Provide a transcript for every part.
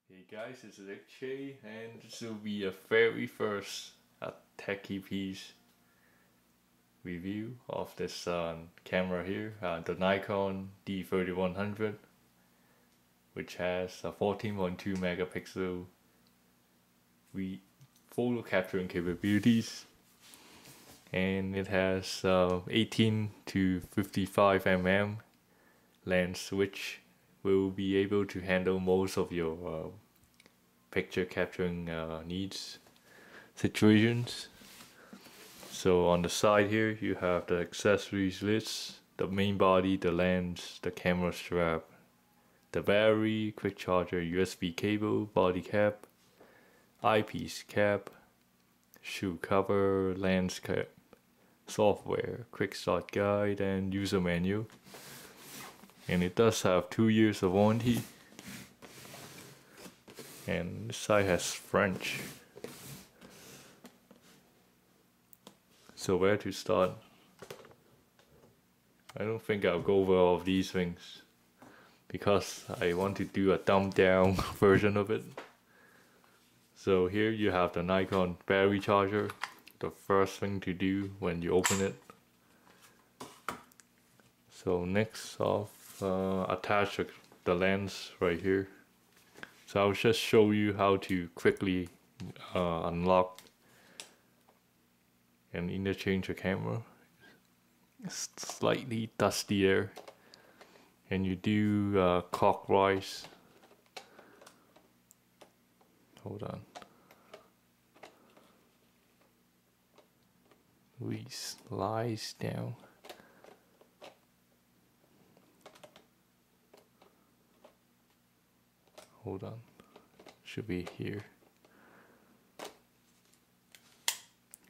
Hey guys, it's J, and this will be a very first techie piece review of this camera here, the Nikon D3100, which has a 14.2 megapixel photo capturing capabilities, and it has 18 to 55 mm lens, which will be able to handle most of your picture capturing needs situations. So on the side here you have the accessories list, the main body, the lens, the camera strap, the battery, quick charger, USB cable, body cap, eyepiece cap, shoe cover, lens cap, software, quick start guide, and user manual. And it does have 2 years of warranty. And this side has French. So where to start? I don't think I'll go over all of these things because I want to do a dumbed down version of it. So here you have the Nikon battery charger. The first thing to do when you open it. So next off, attach the lens right here. So I'll just show you how to quickly unlock and interchange the camera. It's slightly dusty there, and you do clockwise. Hold on. We slice down. Hold on, should be here.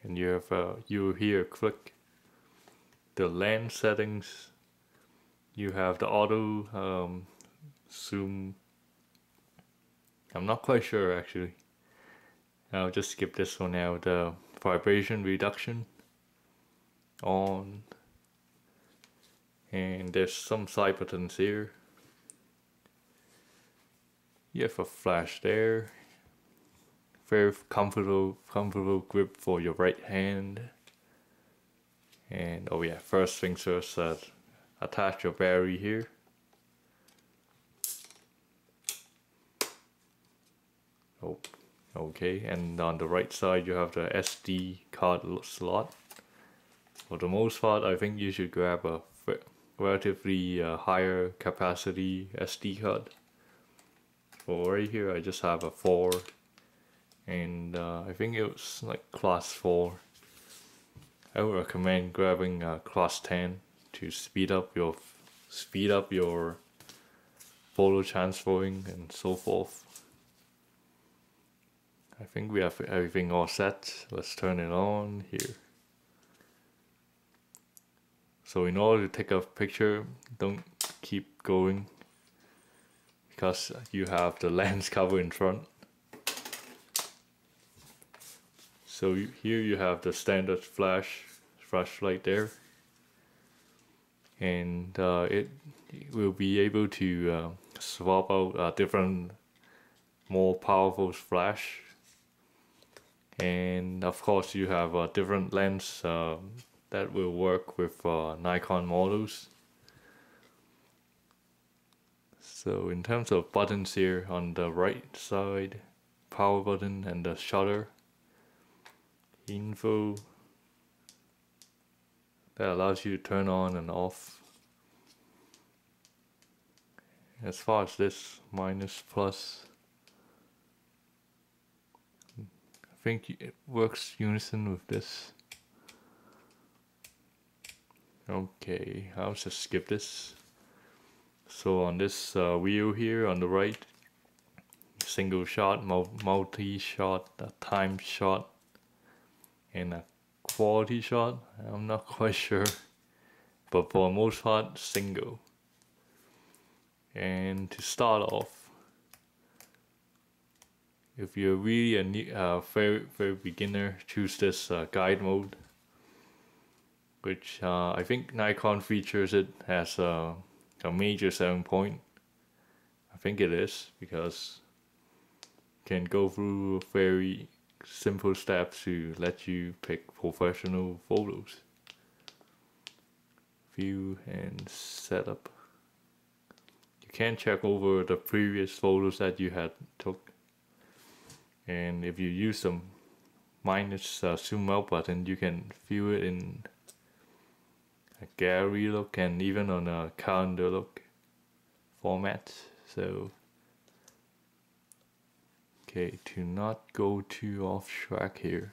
And you have you hear click. The lens settings. You have the auto zoom. I'm not quite sure actually. I'll just skip this one now. The vibration reduction on, and there's some side buttons here. You have a flash there. Very comfortable grip for your right hand. And oh yeah, first things first, attach your battery here. Oh, okay, and on the right side you have the SD card slot. For the most part, I think you should grab a relatively higher capacity SD card. For right here, I just have a 4, and I think it was like class 4. I would recommend grabbing class 10 to speed up your photo transferring and so forth. I think we have everything all set. Let's turn it on here. So in order to take a picture, don't keep going because you have the lens cover in front. So here you have the standard flashlight there, and it will be able to swap out a different, more powerful flash. And of course you have a different lens that will work with Nikon models. So in terms of buttons here, on the right side, power button and the shutter, info, that allows you to turn on and off. As far as this, minus, plus, I think it works unison with this. Okay, I'll just skip this. So on this wheel here on the right, single shot, multi-shot, a time shot, and a quality shot. I'm not quite sure, but for the most part, single. And to start off, if you're really a very beginner, choose this guide mode, which I think Nikon features it as a major selling point. I think it is, because can go through very simple steps to let you pick professional photos. View and setup. You can check over the previous photos that you had took, and if you use the minus zoom out button, you can view it in a gallery look and even on a calendar look format. So okay, to not go too off track here,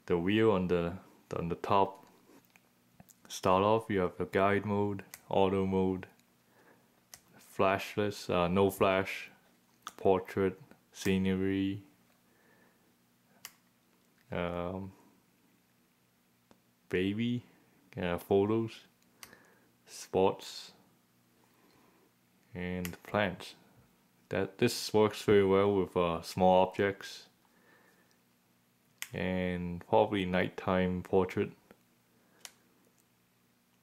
the wheel on the top, start off you have the guide mode, auto mode, flashless, no flash, portrait, scenery, baby, photos, sports, and plants. This works very well with small objects and probably nighttime portrait.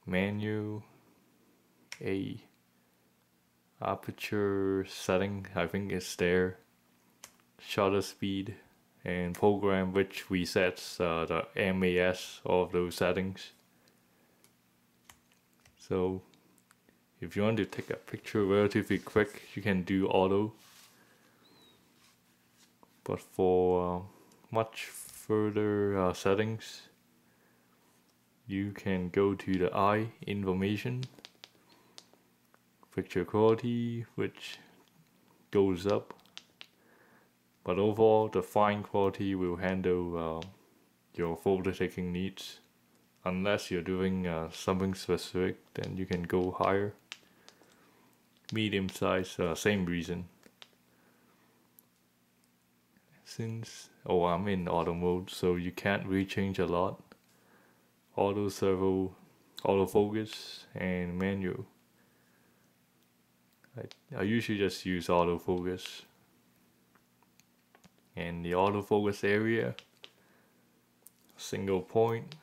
Menu, a aperture setting, I think it's there, shutter speed, and program which resets the MAS of those settings. So if you want to take a picture relatively quick, you can do auto, but for much further settings, you can go to the eye information, picture quality, which goes up, but overall the fine quality will handle your photo taking needs. Unless you're doing something specific, then you can go higher. Medium size, same reason. Since I'm in auto mode, so you can't really change a lot. Auto servo, autofocus, and manual. I usually just use autofocus. And the autofocus area, single point,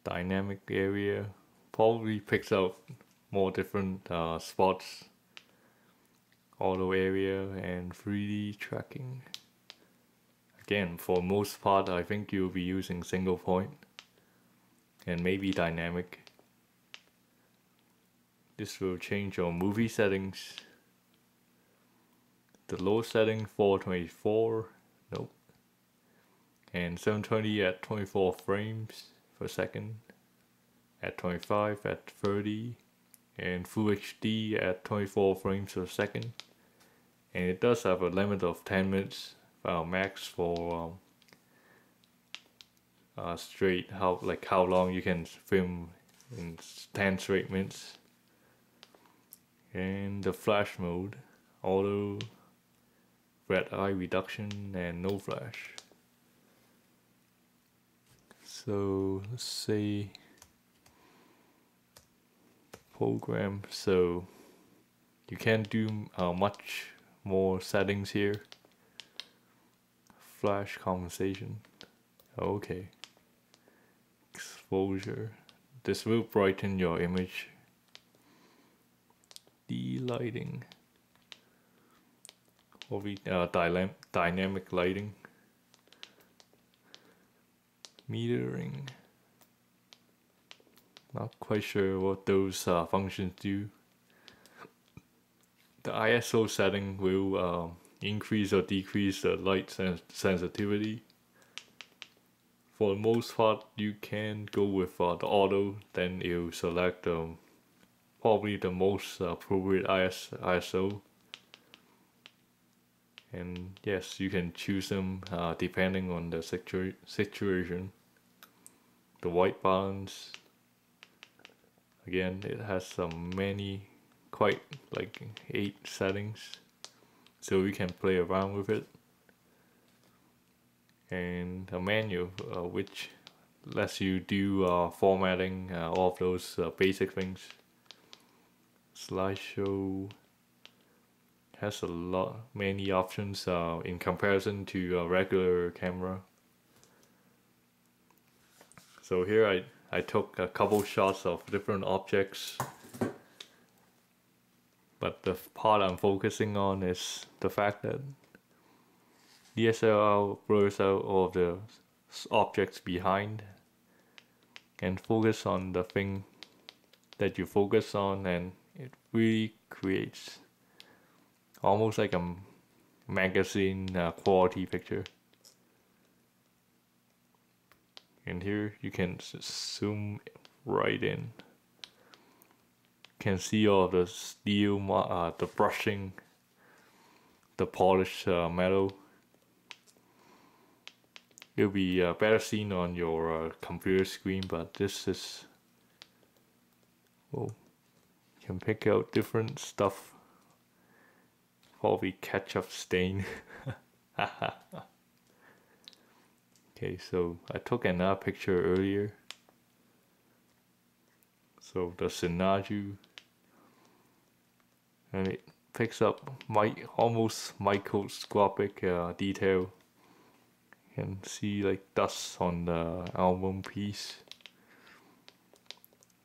dynamic area, probably picks out more different spots, auto area, and 3D tracking. Again, for most part, I think you'll be using single point and maybe dynamic. This will change your movie settings. The low setting 424, nope, and 720 at 24 frames per second, at 25, at 30, and Full HD at 24 frames per second. And it does have a limit of 10 minutes max for straight, how long you can film in 10 straight minutes. And the flash mode, auto, red eye reduction, and no flash. So let's say program, so you can do much more settings here. Flash compensation, okay. Exposure, this will brighten your image. De-lighting, or dynamic lighting. Metering, not quite sure what those functions do. The ISO setting will increase or decrease the light sensitivity. For the most part, you can go with the auto, then you select probably the most appropriate ISO. And yes, you can choose them depending on the situation. The white balance, again, it has quite like 8 settings, so we can play around with it. And a menu, which lets you do formatting, all of those basic things. Slideshow has many options in comparison to a regular camera. So here I took a couple shots of different objects. But the part I'm focusing on is the fact that DSLR blurs out all of the objects behind and focus on the thing that you focus on, and it really creates almost like a magazine quality picture. And here you can zoom right in. You can see all the steel, the brushing, the polished metal. It'll be better seen on your computer screen, but this is, oh, you can pick out different stuff. Probably ketchup stain. Okay, so I took another picture earlier. So the Sinaju, and it picks up almost microscopic detail. You can see like dust on the album piece,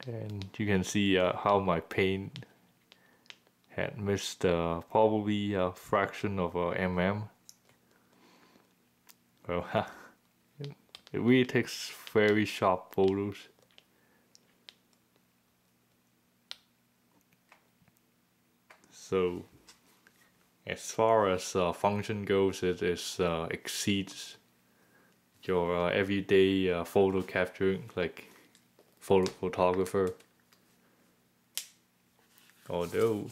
and you can see how my paint had missed probably a fraction of a mm. Well, it really takes very sharp photos. So as far as function goes, it exceeds your everyday photo capturing, like photographer. Although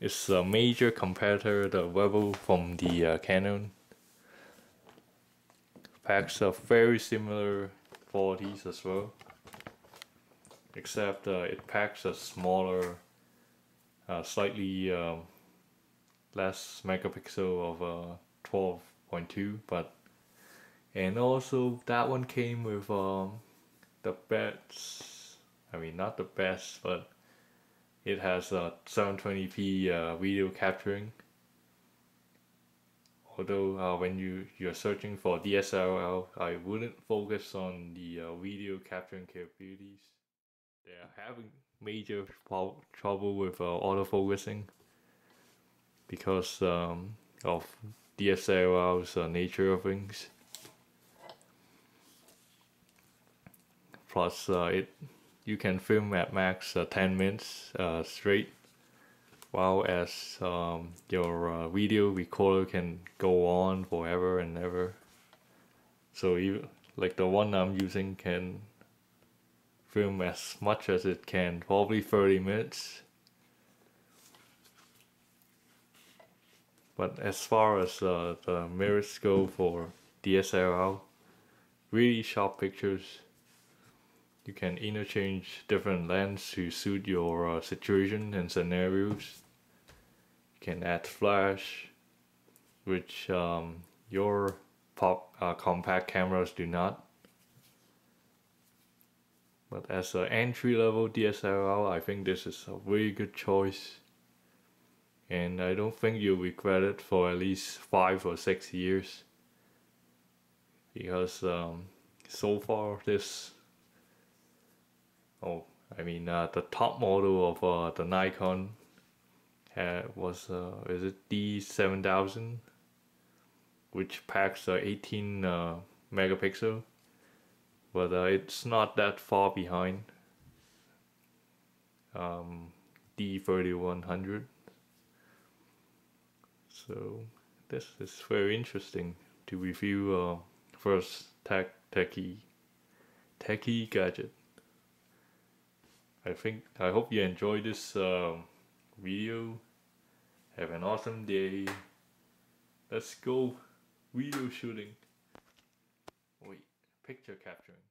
it's a major competitor, the Rebel from the Canon packs a very similar qualities as well, except it packs a smaller, slightly less megapixel of 12.2, but and also that one came with the best, I mean not the best, but it has a 720p video capturing. Although when you're searching for DSLR, I wouldn't focus on the video capturing capabilities. They're having major trouble with autofocusing because of DSLR's nature of things. Plus, you can film at max 10 minutes straight, while as your video recorder can go on forever and ever. So you, like the one I'm using, can film as much as it can, probably 30 minutes. But as far as the mirrors go for DSLR, really sharp pictures. You can interchange different lenses to suit your situation and scenarios. You can add flash, which your compact cameras do not. But as an entry-level DSLR, I think this is a really good choice. And I don't think you'll regret it for at least 5 or 6 years. Because so far this... Oh, I mean the top model of the Nikon was, is it D7000? Which packs 18 megapixel. But it's not that far behind D3100. So this is very interesting to review first techie gadget. I hope you enjoyed this video. Have an awesome day. Let's go video shooting. Wait, picture capturing.